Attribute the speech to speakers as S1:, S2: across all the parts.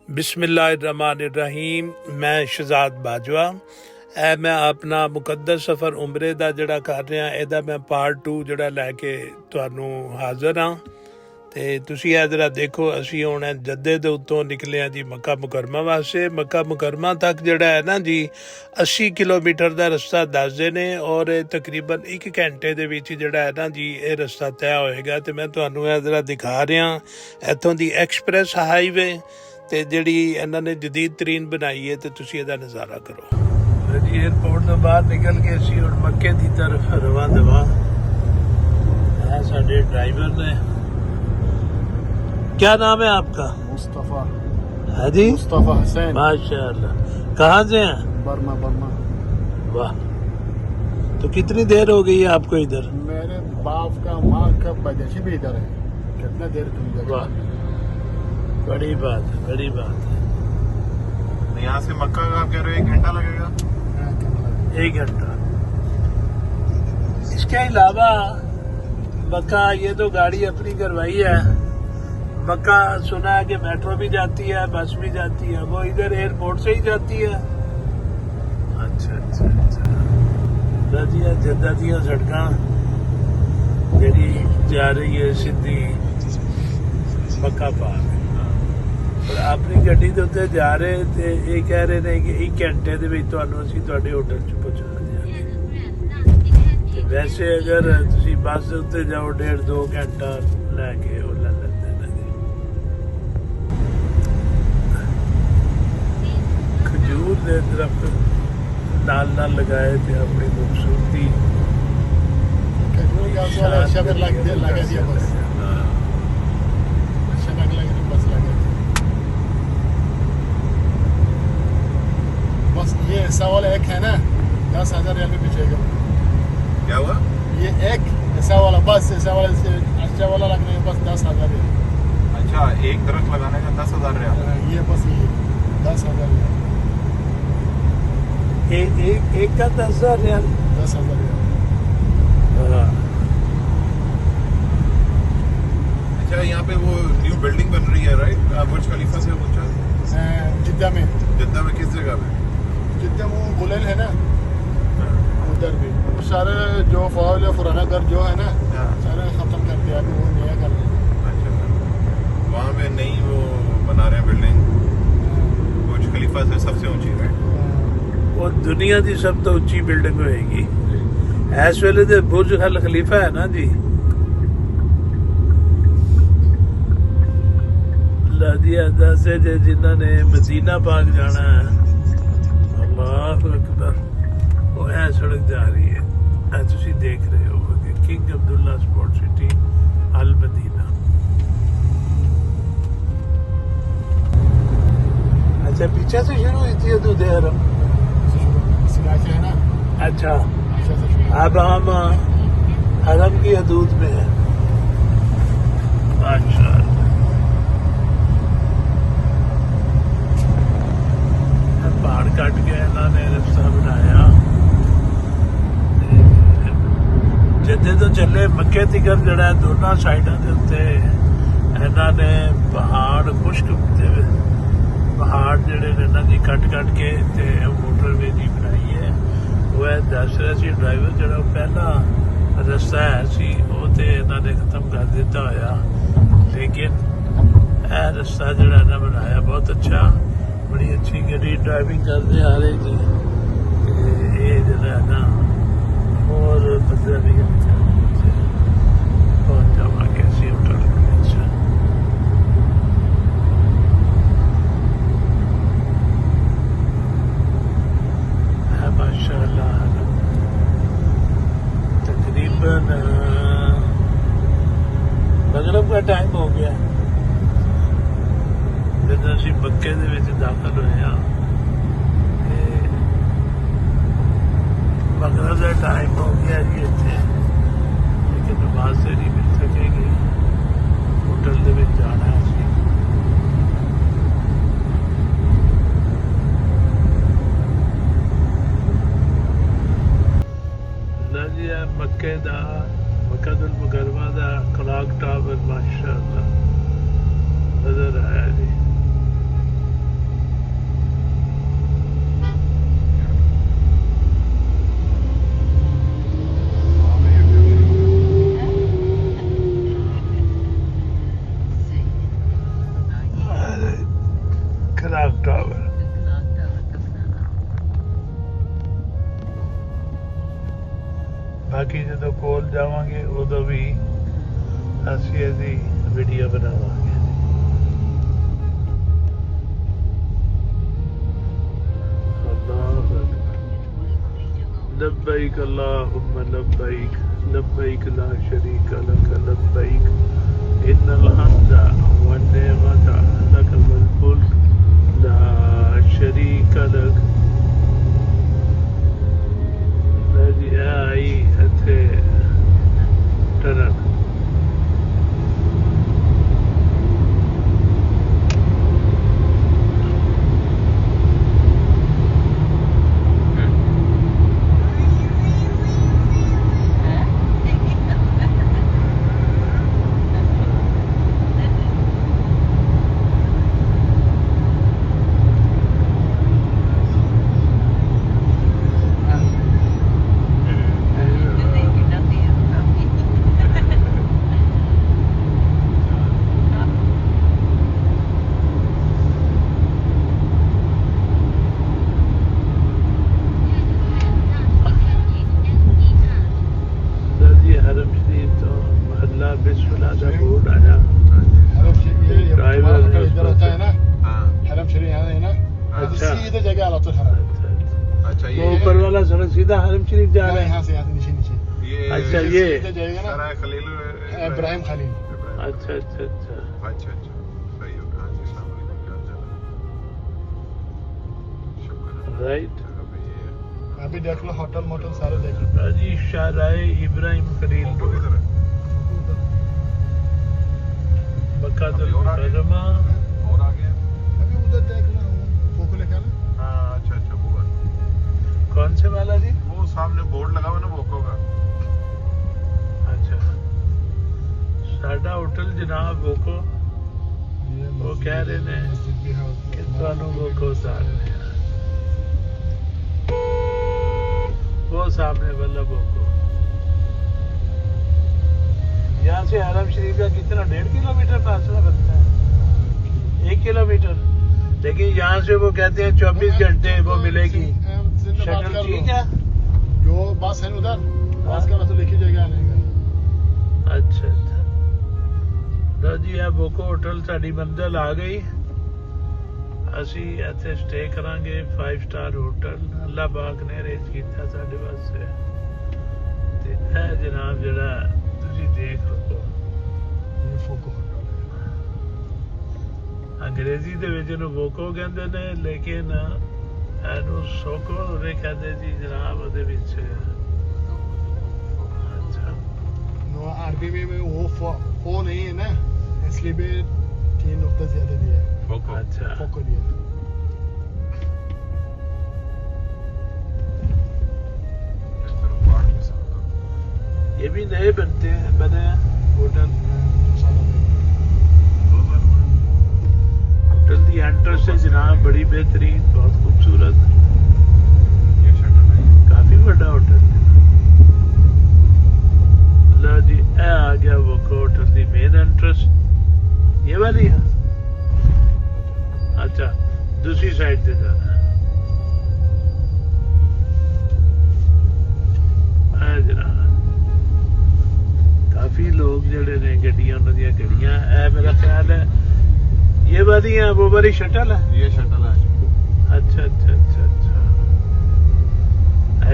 S1: बिस्मिल्लाहिर्रहमानिर्रहीम। मैं शहजाद बाजवा। मैं अपना मुकद्दस सफ़र उमरे का जोड़ा कर रहा, यदा मैं पार्ट 2 जोड़ा लैके तुहानू हाज़र हाँ। तो तुसी जरा देखो, असी हुण जद्दे दे उत्तों निकले हैं जी मक्का मुकरमा वास्ते। मक्का मुकरमा तक जोड़ा है ना जी 80 किलोमीटर का रस्ता दसदे ने और तकरीबन 1 घंटे दे विच जोड़ा है ना जी ये रस्ता तय होएगा। तो मैं तुहानू जरा दिखा रहा इत्थों दी एक्सप्रैस हाईवे ते जिहड़ी इन्हां ने जदीद तरीन बनाई है, तो तुसी इहदा नज़ारा करो जी। एयरपोर्ट तो बाहर निकल के असी हुण मक्के की तरफ रवां दवा है। साडे ड्राइवर ने, क्या नाम है आपका?
S2: मुस्तफ़ा।
S1: है जी,
S2: मुस्तफ़ा हुसैन।
S1: माशाअल्लाह। कहाँ से हैं?
S2: बर्मा।
S1: वाह, तो कितनी देर हो गई है आपको इधर?
S2: मेरे बाप का माँ का पैदाइशी भी इधर है। कितना देर तुम?
S1: वाह, बड़ी बात है, बड़ी बात है।
S3: यहाँ से मक्का का आप कह रहे हो 1 घंटा लगेगा?
S1: 1 घंटा। इसके अलावा मक्का, ये तो गाड़ी अपनी करवाई है। मक्का सुना है कि मेट्रो भी जाती है, बस भी जाती है, वो इधर एयरपोर्ट से ही जाती है। अच्छा। जद्दा दियां सड़कां जेहड़ी जा रही है सीधी मक्का पार। पर अपनी गड्डी के उत्ते जा रहे थे, ये कह रहे हैं कि 1 घंटे के विच तुहानू असीं तुहाडे होटल च पहुंचा देंगे। वैसे अगर तुसीं बस के उत्ते जाओ 1.5-2 घंटा लैके वो ले लेंदे ने। खजूर दे दरख्त नाल लगाए थे, अपनी खूबसूरती
S2: बस ये ऐसा वाला एक है ना, 10,000 रियाल में बिचेगा।
S3: क्या हुआ?
S2: ये एक ऐसा वाला, बस ऐसा वाला अच्छा वाला लगने में बस 10,000 रियाल।
S3: अच्छा, एक दरख्त लगाने का 10,000 रियाल?
S2: ये बस ये 10,000 रियाल।
S1: एक का 10,000 रियाल।
S2: 10,000 रियाल।
S3: अच्छा, यहाँ पे वो न्यू बिल्डिंग बन रही है राइट? बुर्ज खलीफा से ऊंचा
S2: जिद्दा में।
S3: जिद्दा में किस जगह पे?
S2: जिद्दा वो बुलेल है ना, उधर भी सारे जो फौज पुराना घर जो है ना, सारे खत्म कर दिया, अभी वो नया कर रहे हैं।
S3: अच्छा, वहाँ पे नई वो बना रहे हैं बिल्डिंग, बुर्ज खलीफा से सबसे ऊंची राइट?
S1: वो दुनिया की सब तो उच्ची बिल्डिंग होएगी इस वेले। तो बुर्ज खल खलीफा है ना जी। दसे जे जिन्हों ने मदीना पाक जाना है, अल्लाहु अकबर, वो है सड़क जा रही है, तुसी देख रहे हो किंग अब्दुल्ला स्पोर्ट सिटी अल मदीना। अच्छा, पीछे से शुरू हुई थी तो देर।
S2: है ना?
S1: अच्छा, अब हम हरम की हदूद में है। माशाअल्लाह, पहाड़ कट के इन्होंने रास्ता बनाया। जद्दे तो चले मक्के तिकर जड़ा दोनों साइडों के उत्ते इन्होंने पहाड़ खुश्क पहाड़ जड़े ने ना जी कट के ते मोटरवे जी बनाई है। वो दस रहा सी ड्राइवर जड़ा पहला रस्ता है सी वो ते इन्होंने खत्म कर दिता होया, लेकिन यह रस्ता जड़ा इन्हें बनाया बहुत अच्छा, बड़ी अच्छी गड्डी ड्राइविंग करते आ रहे थे। ये जरा है ना और 15-20 मिनट पहुंच जावांगे असी होटल। ਮੱਕੇ ਦੇ ਵਿੱਚ ਦਾਖਲ ਹੋਏ ਹਾਂ ਤੇ ਮਗਰਬ ਦਾ ਟਾਈਮ ਹੋ ਗਿਆ ਜੀ ਇੱਥੇ ਲੇਕਿਨ ਨਮਾਜ਼ ਨਹੀਂ ਮਿਲ ਸਕੇਗੀ ਹੋਟਲ ਦੇ ਵਿੱਚ ਜਾਣਾ ਹੈ ਅਸੀਂ ਨਾ ਜੀ ਮੱਕੇ ਦਾ मक्कातुल मुकर्रमा दा क्लॉक टावर माशाअल्लाह नजर आया जी क्लॉक टावर बाकी जो कोल जावांगे उदों भी असीं इहदी वीडियो बनावांगे लब्बैक अल्लाहुम्मा लब्बैक लब्बैक ला शरीक लक लब्बैक इन्नल हम्दा वन निअमता लक वल मुल्क ला शरीक लक आई ਇੱਥੇ ਟਰਨ सीधा हरम शरीफ जा रहे हैं
S2: यहाँ से नीचे नीचे
S1: अच्छा ये
S2: इब्राहिम खलील
S1: अच्छा अच्छा अच्छा
S3: अच्छा अच्छा सही हो गया जी अस्सलाम वालेकुम शुक्र
S1: राइट
S2: अभी देख लो होटल मोटल सारे देख लो
S1: जी शाहराए इब्राहिम खलील रोड मक्कातुल मुकर्रमा
S3: और आगे
S2: अभी उधर देख लो फोको लेके आना
S3: हाँ अच्छा अच्छा वो
S1: कौन से वाला जी
S3: वो सामने बोर्ड लगा हुआ ना वोको का
S1: अच्छा साडा होटल जनाब वोको वो कह रहे ने कि तुहानू वोको उतारने वो सामने वाला वोको यहाँ से हरम शरीफ का कितना 1.5 किलोमीटर फासला बनता है 1 किलोमीटर लेकिन यहाँ से वो कहते हैं 24 घंटे वो मिलेगी शटल ठीक है
S2: जो बस है उधर बस का तो लिखी जाएगा आने का
S1: अच्छा अच्छा लो जी ਇਹ ਬੋਕੋ ਹੋਟਲ ਸਾਡੀ ਮੰਜ਼ਿਲ ਆ ਗਈ ਅਸੀਂ ਇੱਥੇ ਸਟੇ ਕਰਾਂਗੇ 5 ਸਟਾਰ ਹੋਟਲ ਅੱਲਾਹ ਪਾਕ ਨੇ ਅਰੇਂਜ ਕੀਤਾ ਸਾਡੇ ਵਾਸਤੇ ਤੇ ਇਹ ਜਨਾਬ ਜਿਹੜਾ ਤੁਸੀਂ ਦੇਖ ਲਓ
S2: ਇਹ ਫੋਕੋ ਹੋਟਲ
S1: ਅੰਗਰੇਜ਼ੀ ਦੇ ਵਿੱਚ ਇਹਨੂੰ ਵੋਕੋ ਕਹਿੰਦੇ ਨੇ ਲੇਕਿਨ ਇਹਨੂੰ ਸੋਕੋ ਉਹਦੇ ਕਹਿੰਦੇ ਜੀ ਜਨਾਬ ਉਹਦੇ ਵਿੱਚ अच्छा
S2: नो अरबी में वो फो नहीं है ना इसलिए भी 3 नुक्ता ज्यादा दिया है
S3: फोको
S1: अच्छा
S2: फोको दिया
S1: ये भी नए बनते हैं बने होटल होटल की एंट्रेंस है जनाब बड़ी बेहतरीन बहुत खूबसूरत काफी बड़ा होटल लो जी आ गया वो होटल की मेन एंट्रेंस ये वाली है अच्छा दूसरी साइड से जाना है जनाब काफी लोग जड़े ने गड्डियां उन्हां दी गड्डियां है मेरा ख्याल है ये वाली है वो वाली शटल है
S3: ये शटल है
S1: अच्छा अच्छा अच्छा अच्छा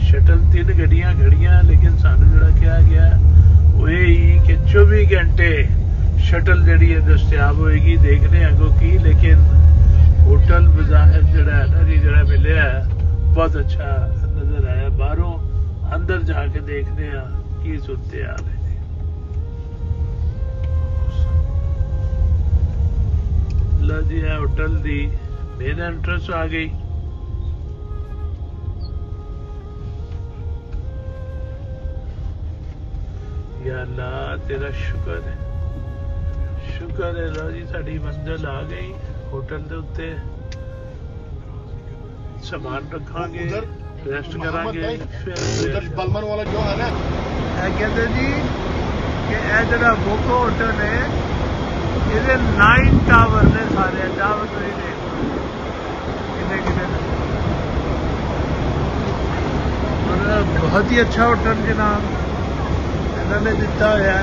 S1: शटल 3 गड्डियां खड़ियां लेकिन सानू जड़ा क्या गया वो यही कि 24 घंटे शटल जड़ी है दस्तयाब होएगी देखने अगो की लेकिन होटल बज़ाहिर जड़ा है ना जी जड़ा मिले है बहुत अच्छा नजर आया बाहरों अंदर जाके देखने की सूरत हाल है जी लो जी है होटल दी मेन एंट्रेंस आ गई या अल्लाह तेरा शुक्र है लो जी साड़ी मंजिल आ गई होटल के उत्ते सामान रखांगे रेस्ट करांगे
S2: उधर बलमन वाला जो है ना
S1: कहते जी कि यह जरा बोको होटल है ये 9 टावर ने सारे टावर तो ही कितने कितने और बहुत ही अच्छा होटल जनाब इन्होंने दिता होया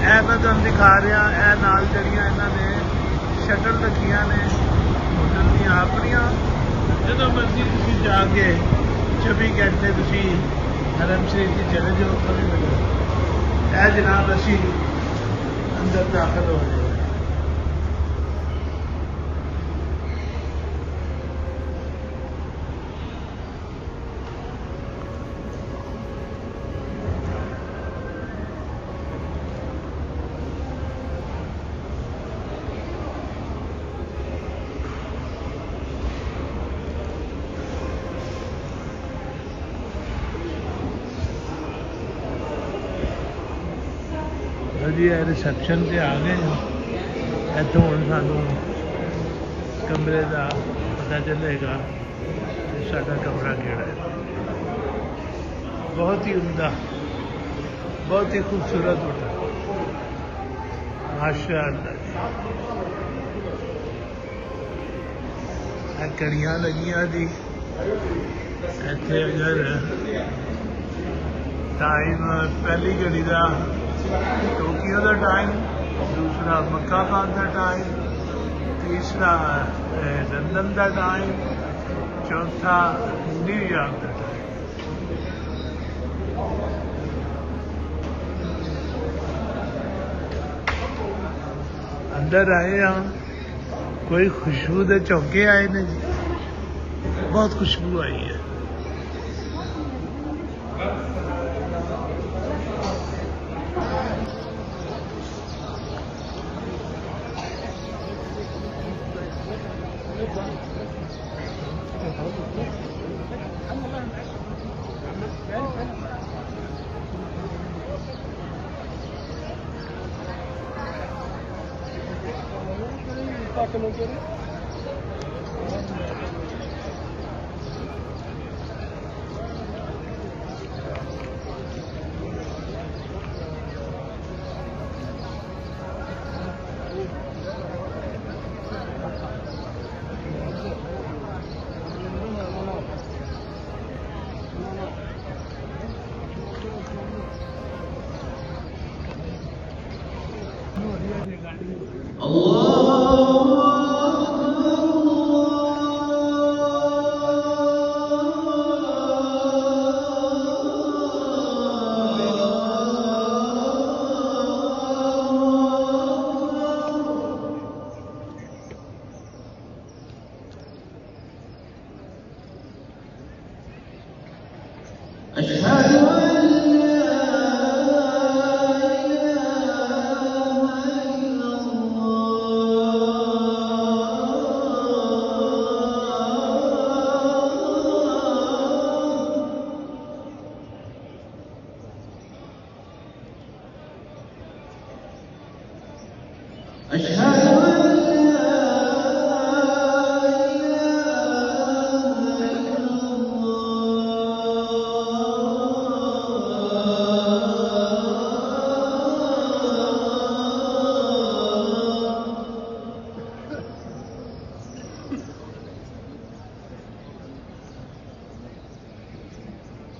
S1: है मैं तुम दिखा रहा है नाल जड़ियाँ इन्होंने शटल रखिया ने होटल दी अपनिया जो मर्जी तुम जाके 24 घंटे तुम हरम शरीफ की चले जाओ तो भी मिले है जनाब असी अंदर दाखिल हो जाए जी रिसेप्शन से आ गए हैं इतों हम सानू कमरे का पता चलेगा साडा कमरा केड़ा है बहुत ही उम्दा बहुत ही खूबसूरत होटल माशाअल्लाह जी कड़ियां लगियां जी इत्थे अगर टाइम पहली घड़ी का टोक्यो का टाइम दूसरा मक्का खान का टाइम तीसरा लंदन का टाइम चौथा न्यूयॉर्क का टाइम अंदर आए हाँ कोई खुशबू के चौके आए ने जी बहुत खुशबू आई है